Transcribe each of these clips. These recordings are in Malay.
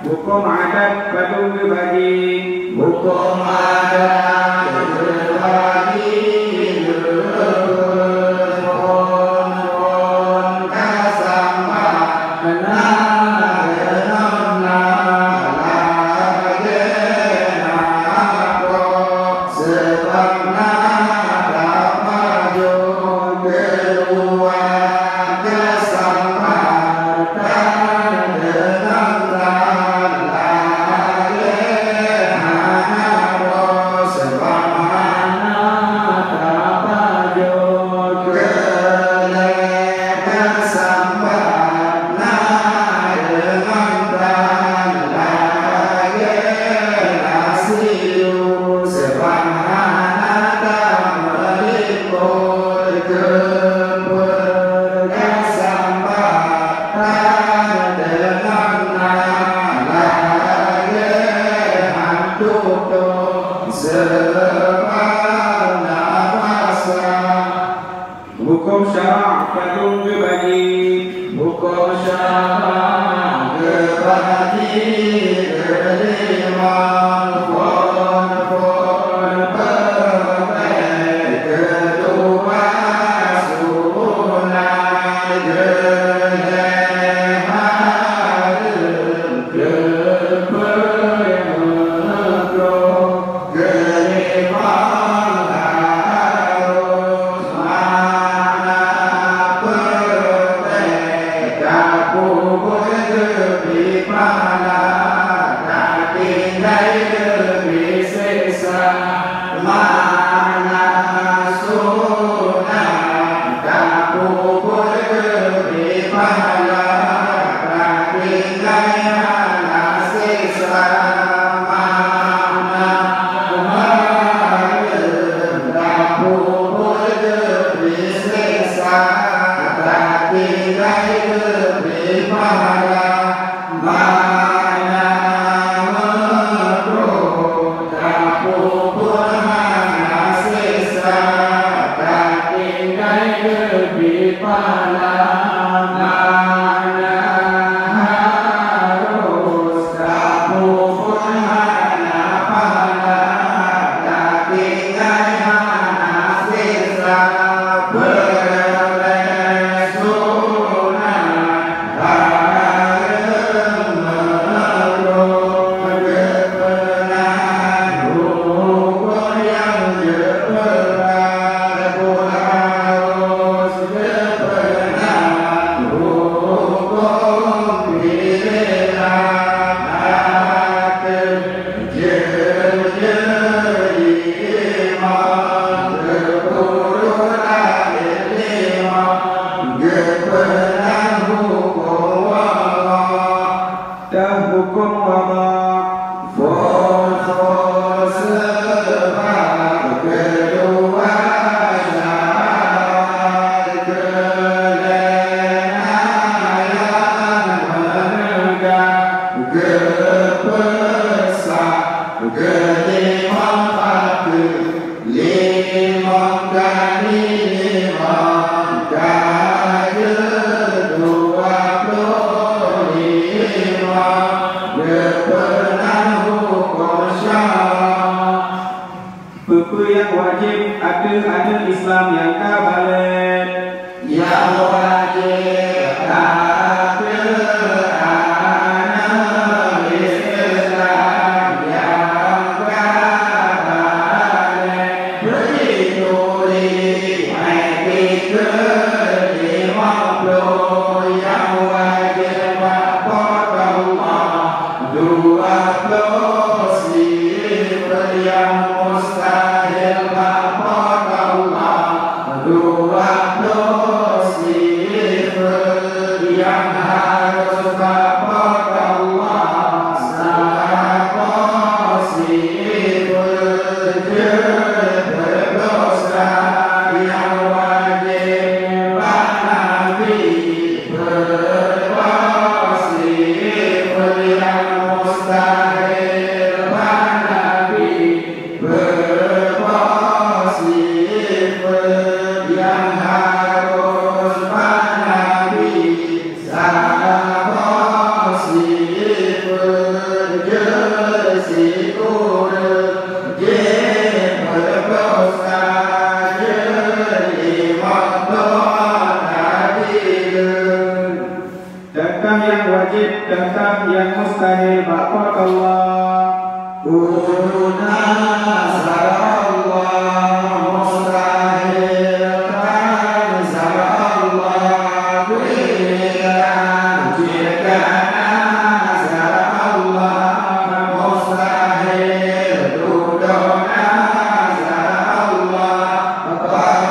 Hukum adat perlu dibagi. Hukum adat berbagi berpun kasama kenal lagi nako sebab dapat maju keluar kesempatan dengan Hukum syarak perlu dibagi. Hukum syarak berbagi beriman pun perbaik kedua sunat gelehan keperluan geliman harus mana perbaik kubur lebih mana tinggal lebih sisa mana sunat kubur lebih mana tinggal mana sisa mana kubur lebih sisa tinggal lebih mana yang wajib ada Islam yang kabalen. Yang wajib ada Islam yang kabalen. Begitu di ke-50 yang wajib lapor Allah 20 sifat yang mustahil lapor Allah 20 sifat yang harus lapor Allah 100 sifat berdosa yang wajib Nabi berdosa sifat yang mustahil mustahil baqatallah. Kuna zarallah mustahilkan zarallah berikan jika zarallah mustahil dudukna zarallah bapak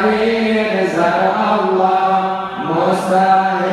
kedai zarallah mustahil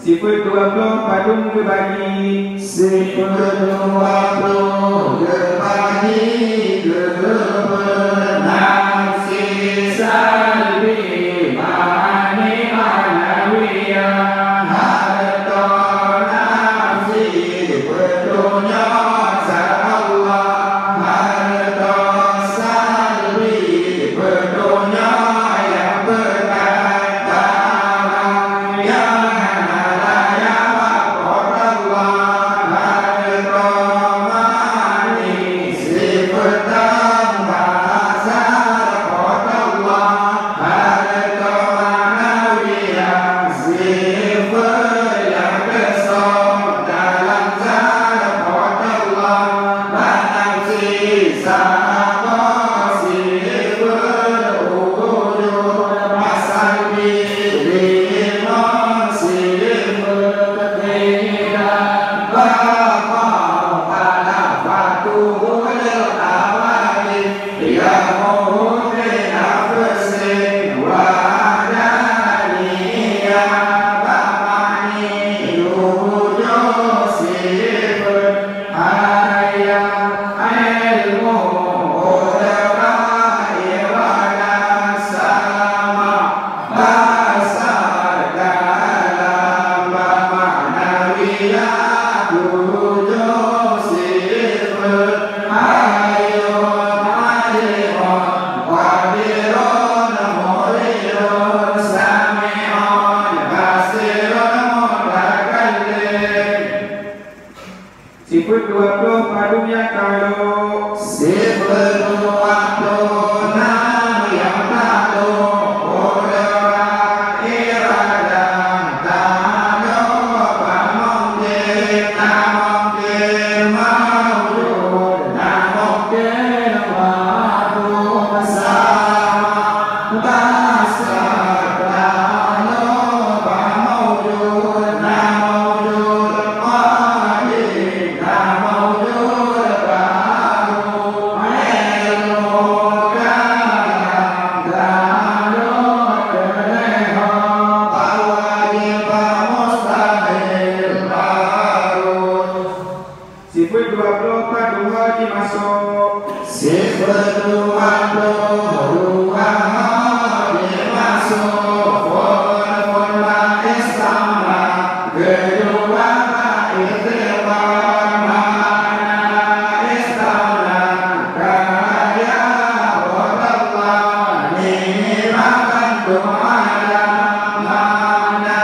Sifat 20 padung berbagi. Sifat 20 berbagi kebenafsi salbi ma'ani manawiyah harta nafsi berdunia Allah harta salbi berdunia yang berkaitan yang Sifat 20 padu yang kalau Sifat 20 nama yang tahu Orang iradan tahu Mungkin mawujud mungkin mawujud Sama Basar tahu mawujud Sifat 20 padu dimasuk Sifat 20 dimasuk Pun istana kedua ikhtiar mana istana kaya Allah nikmatan doa mana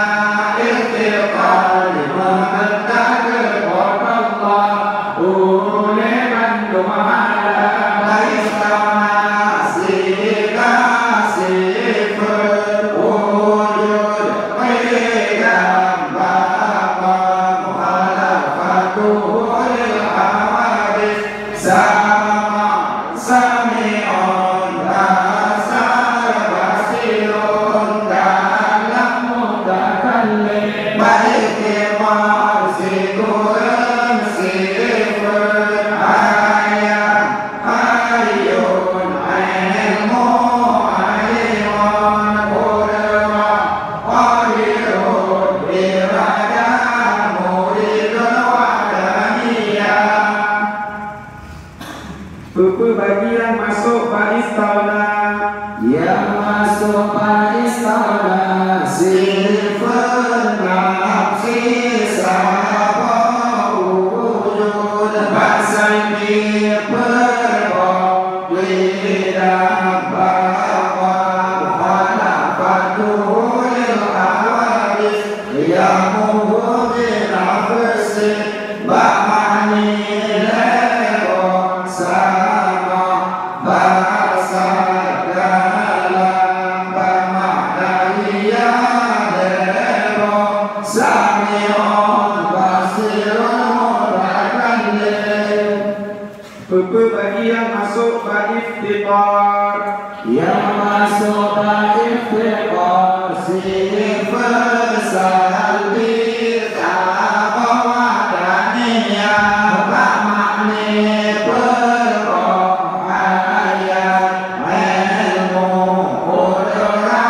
ikhtiar mengendak Allah oleh bandung ala istana sifat wujud pegang bapa muhalafatuhul hawadis sama sami'un basar basirun dalam mutakallim baik marsikurun sifat ayat ayun ilmu alimun qudra qadirun iradah muridun wadaniyah Buku bagi yang masuk Bais Taula yang masuk Bais Taula sifat nafsi sama wujud bahasa ini berbau lidah bahwa muhalafatuhul hawadis yang muhudin nafsi ba'mani lekon sama bahasa dalam ba'madaliyah lekon sami'un basirun mutakallim Buku bagi yang masuk Iftiqar yang masuk iftiqar sifat salbi tabawadaniyah ba'makni berroh ayat ilmu qudra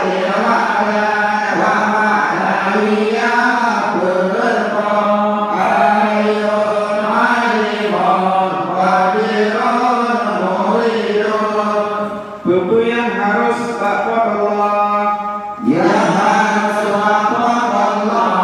iradah wa ma'nawiyah berroh ayun alimun qadirun muridun Buku yang harus takwa Allah yang harus takwa Allah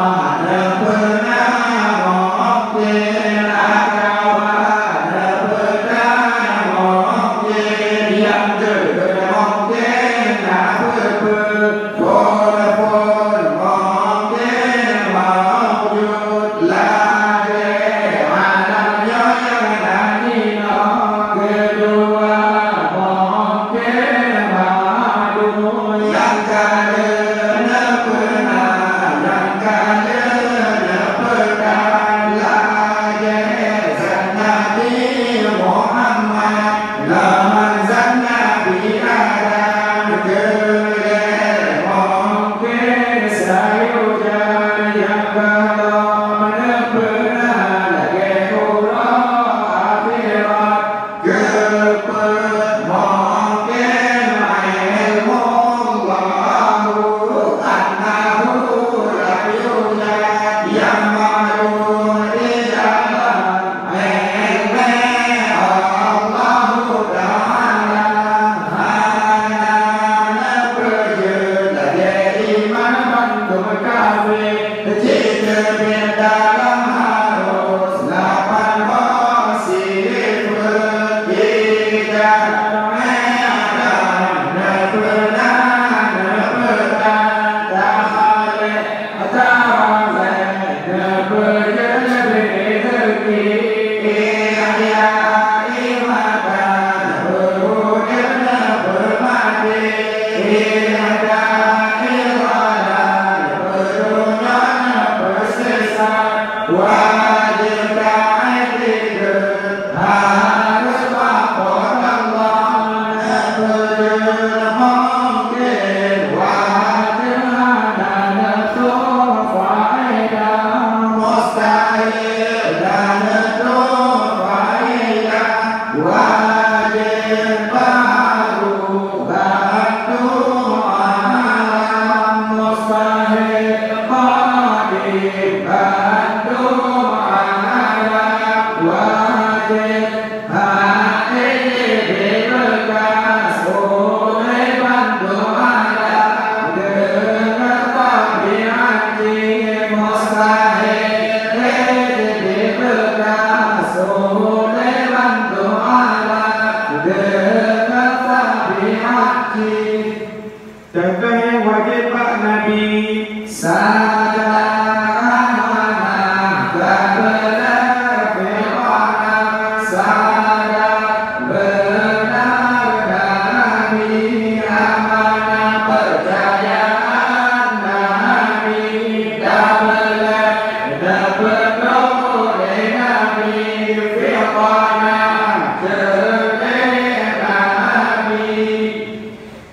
Contoh yang wajib Pak Nabi.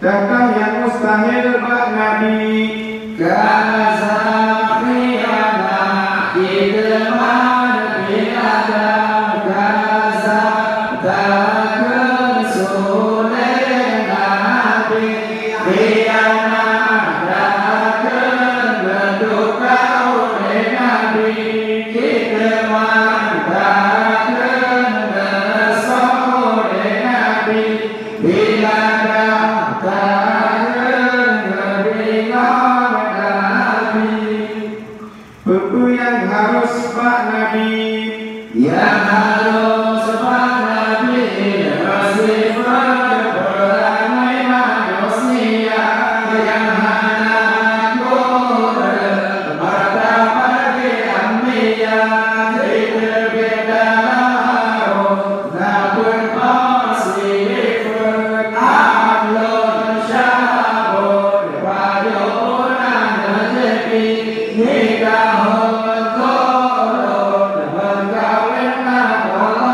Contoh yang mustahil Pak Nabi. Buku yang harus Pak Nabi. Yang harus Pak Nabi bersifat beramai manusia yang hanya Quran martabat Anbiya tidak dalam namun masifat ahlun syabun padunan rezeki nikahun korun mengkawinkan Allah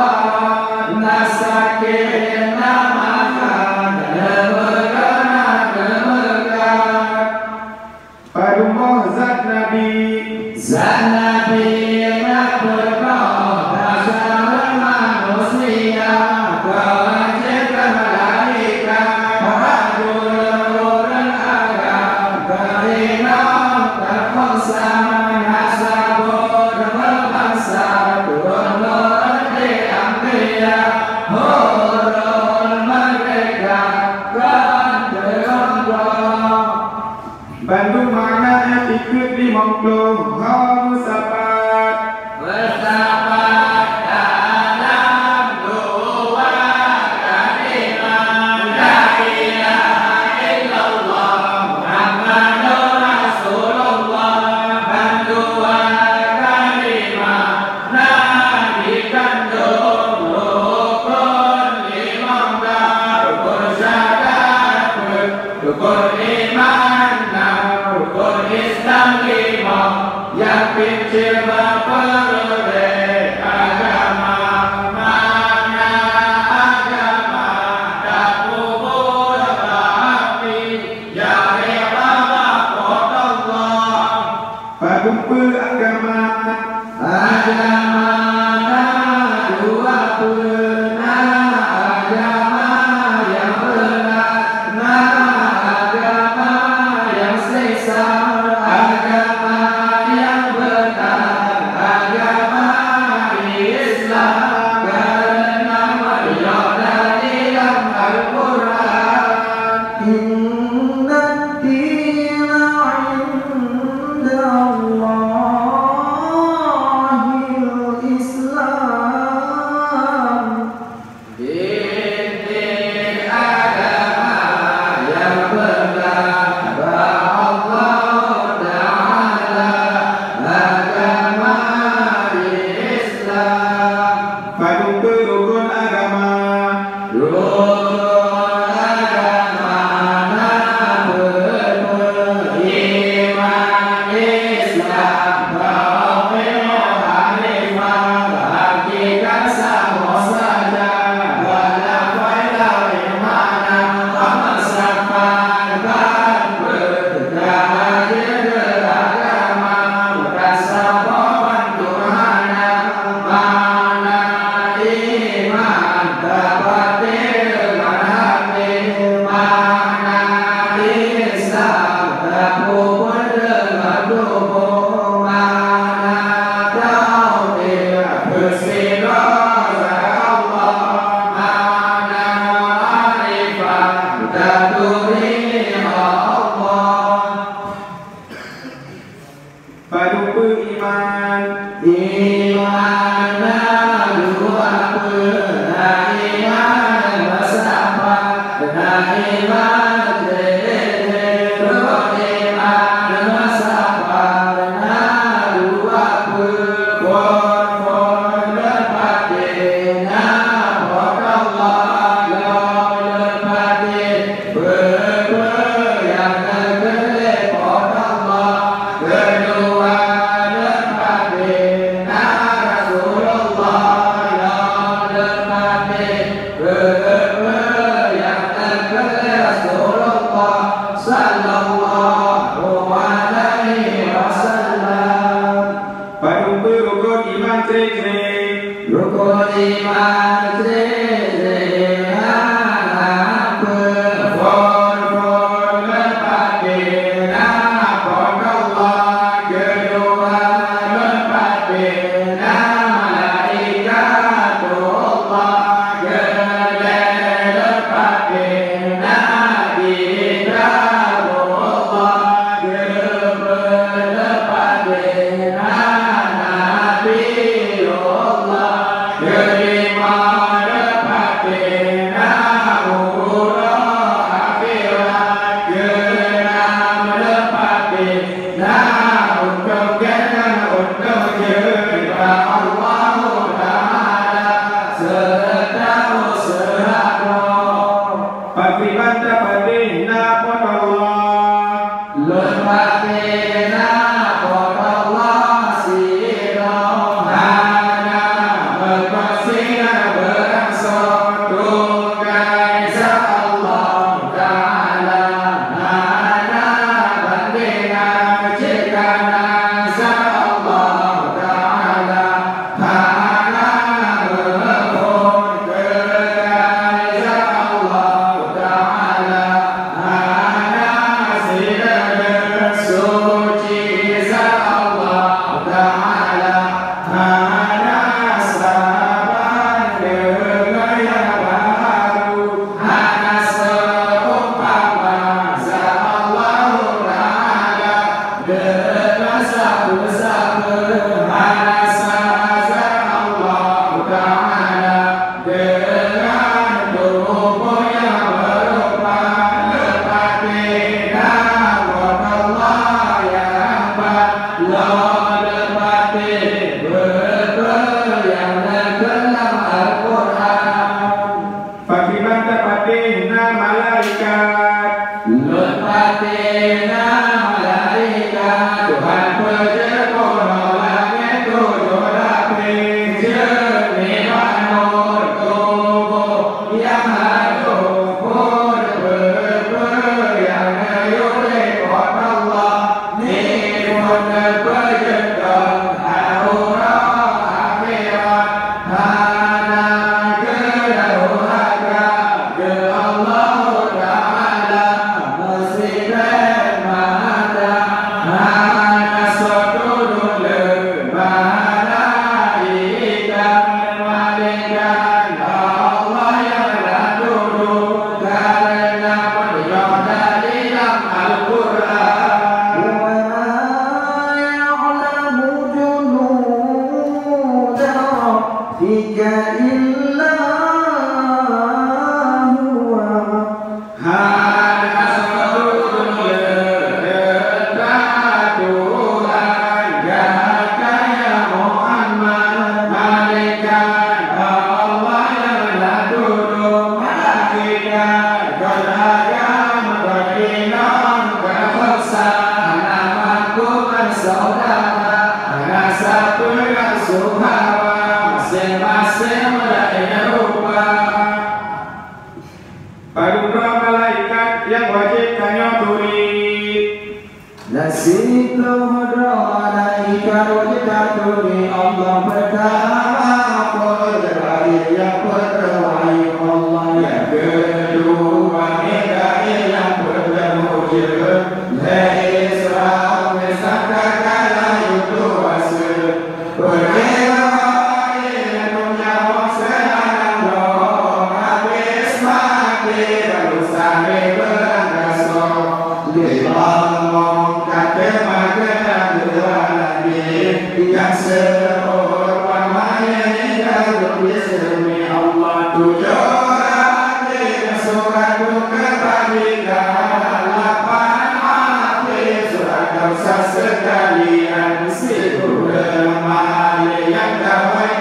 Masing-masing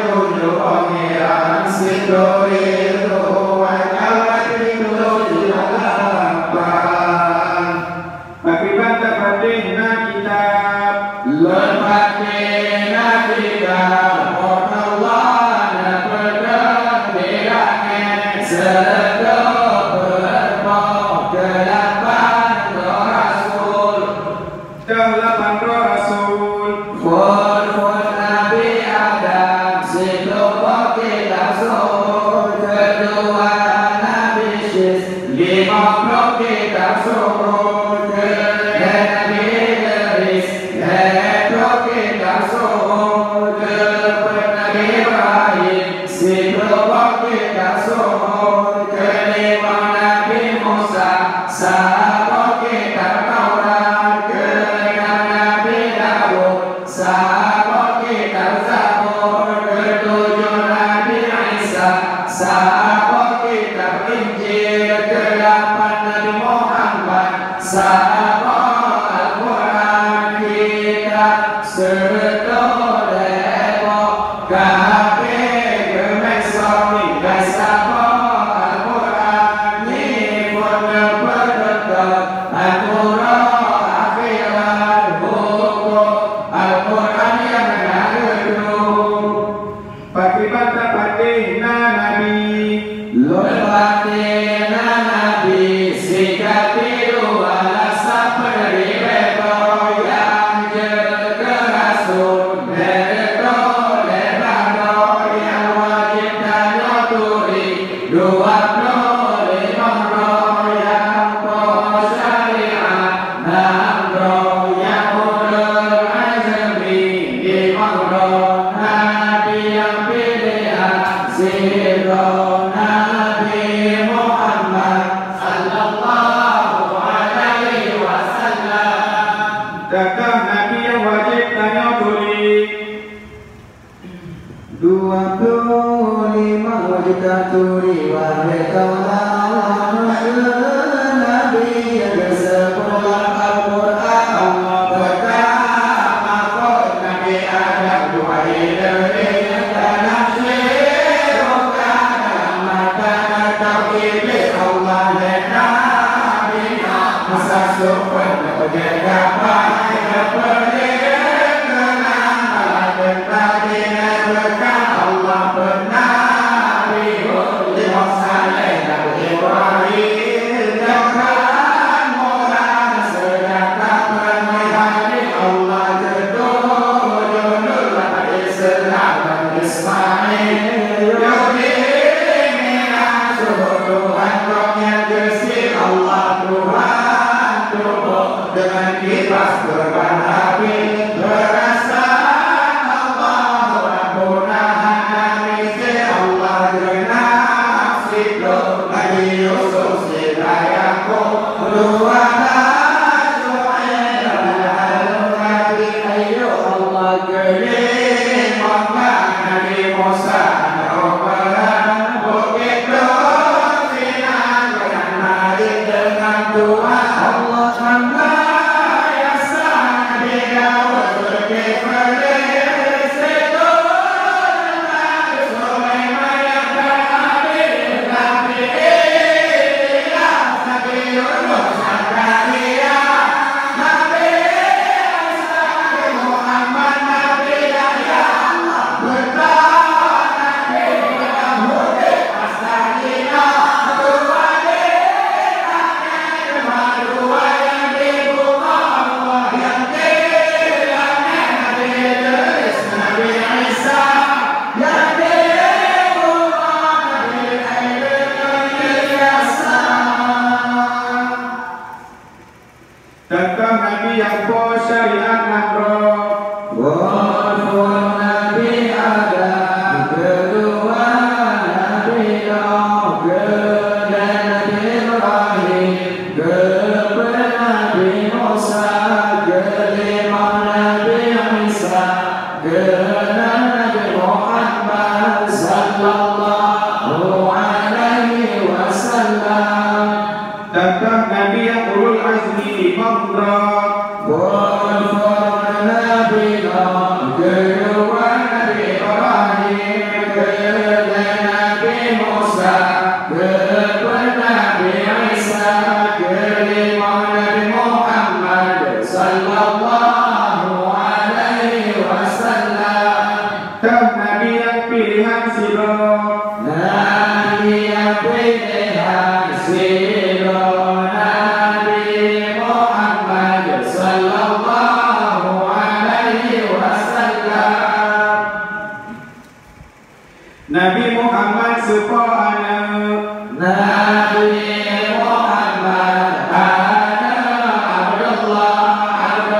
tunjuk pangeran Sidori Tuhan awak tunjuk lapan Akibat terpatihna kitab lepatnya kitab Allah dan bergembiranya serta berbau delapan Rasul delapan Rasul Fur Nabi Adam sebelum kita suruh kedua Nabi Syis 50 kita suruh Nabi Idris kita suruh Nabi Ibrahim sebelum kita suruh kelima Nabi Musa sahabat kita Taurat keenam Nabi Daud sahabat kita Zabur ketujuh Nabi Isa sahabat kita Injil kedelapan Nabi Muhammad sahabat Al-Quran kita serta lewat kabeh kemesoni sahabat Al-Quran ni pun berdekat Al-Quran akhirat hukum Al-Quran yang ngadu Akibat terpatihna Nabi Lepatnya Nabi sikap biru alasan beri bebo yang jaga rasul Leto lebado yang wajib dan noturi 25 yang syariat 6 yang ulul azmi 5 Nabi yang pilihan 0 Nabi Muhammad sallallahu alaihi wasallam Kakak Nabi yang wajib tanya tuli 25 wajib turi wahai kaulah Nabi yang bersepuluh Al-Quran Allah pertama kau Nabi Adam dua hidupnya dalam syirukah dalam mata atau iblis Allah dan Nabi masa sopan berjaga baik berkenaan dan tadi berkan Allah benar lima saleh Nabi Ibrahim jangan murah sedangkan bermihari Allah jatuh junul Islam dan Ismail yudhimina suhu Tuhan rohnya gesir Allah Tuhan tubuh dengan kipas berban api perasaan Allah rampunahan Nabi Allah jenah situ Nabi Yusuf silayaku dua Nabi ayo Allah geling Nabi Musa yang pilihan siro Nabi yang pilihan siro Nabi Muhammad sallallahu alaihi wasallam. Nabi Muhammad supo ana Nabi Muhammad ana Abdullah ana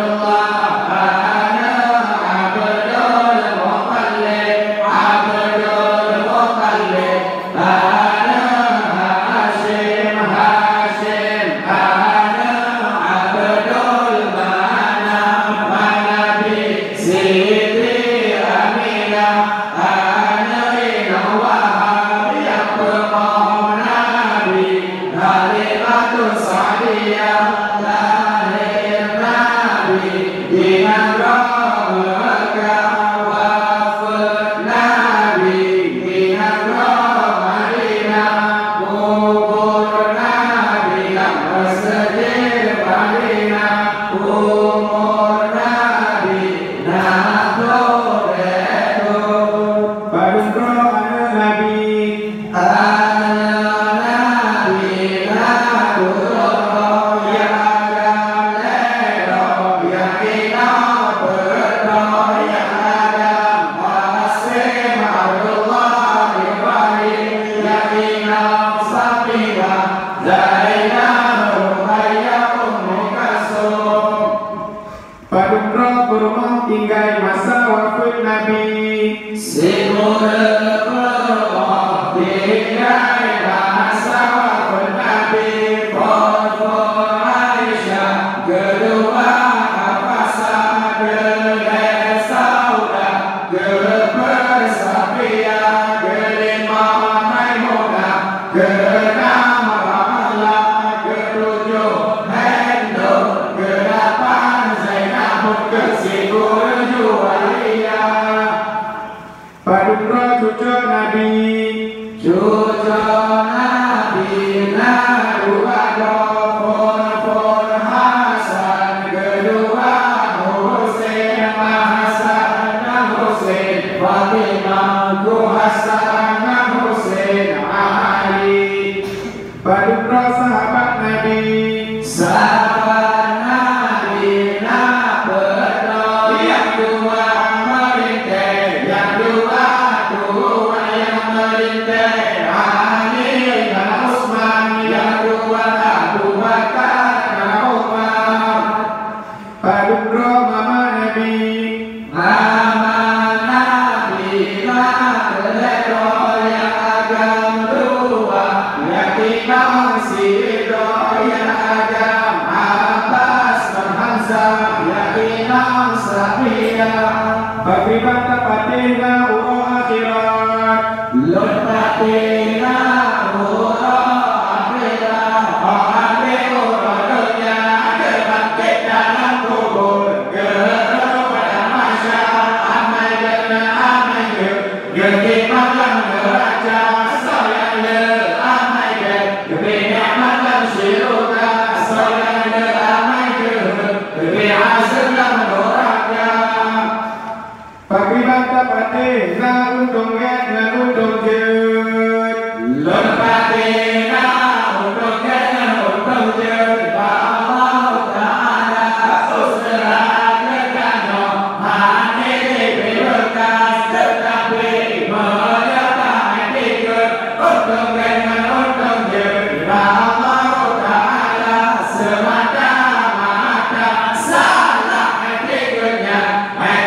Abdul Muttalib ana Hashim ana Abdul Manaf Nabi Siti Aminah ana Wahab yang bermohon Nabi Halimatul Sa'diyah lahir Nabi dengan Mekah wafat Nabi dengan Madinah kubur Nabi Masjid Madinah umur Nabi Nahdlatul Padungro ana Nabi Padungro kurma tinggal masa wafat Nabi Padungro cucu Nabi Cucu Nabi Pun Hasan kedua Husain Hasan Husain Fatimah Hasan Husain Ali. Padungro sahabat Nabi Sahabat Nabi yang dua merintih yang dua yang merintih Ali dan Utsman yang dua Abu Bakar dan Umar. Padungro mama Nabi Mama Nabi Lelo yang agam dua yang tinang Sidro yang agam Abbas dan Hamzah yang tinang Safiyah. Pakribata patina uro akhirat Lupatina uro akhirat Ohane uro dunia Kebangkit dalam kubur Geruk pada masyarakat Amai jana amai ger Gertimakan neraca Sayang ler amai ger Gertimakan syuruga Sayang ler amai ger Gertimakan neraca. Pakribata patina untung get na untung jet Lepatina untuk jangan untuk jeda Allah Ta'ala Usrah kekano hati berkas tetapi menyertai pikir untuk jangan untuk jeda Allah Ta'ala semata-mata salah pikirnya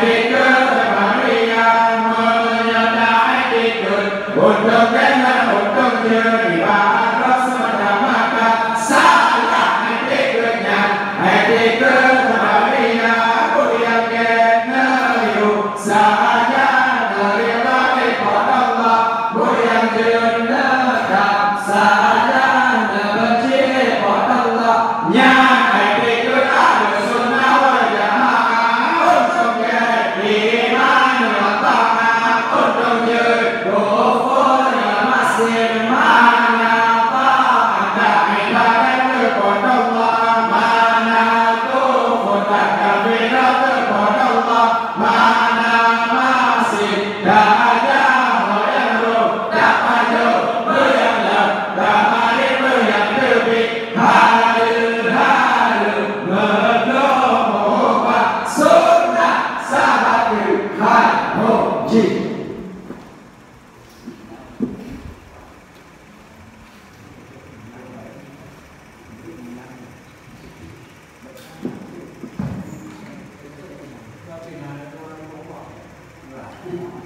pikir Maria menyertai pikir untuk jangan untuk jeda semata-mata salah pikirnya pikir Maria yang kena sahaja dari pada Allah yang jenaka sahaja benci pada Allah nyai pikir ada sunnah wal jamaah untuk iman wa ta'ah untuk kufur masing-masing Amin.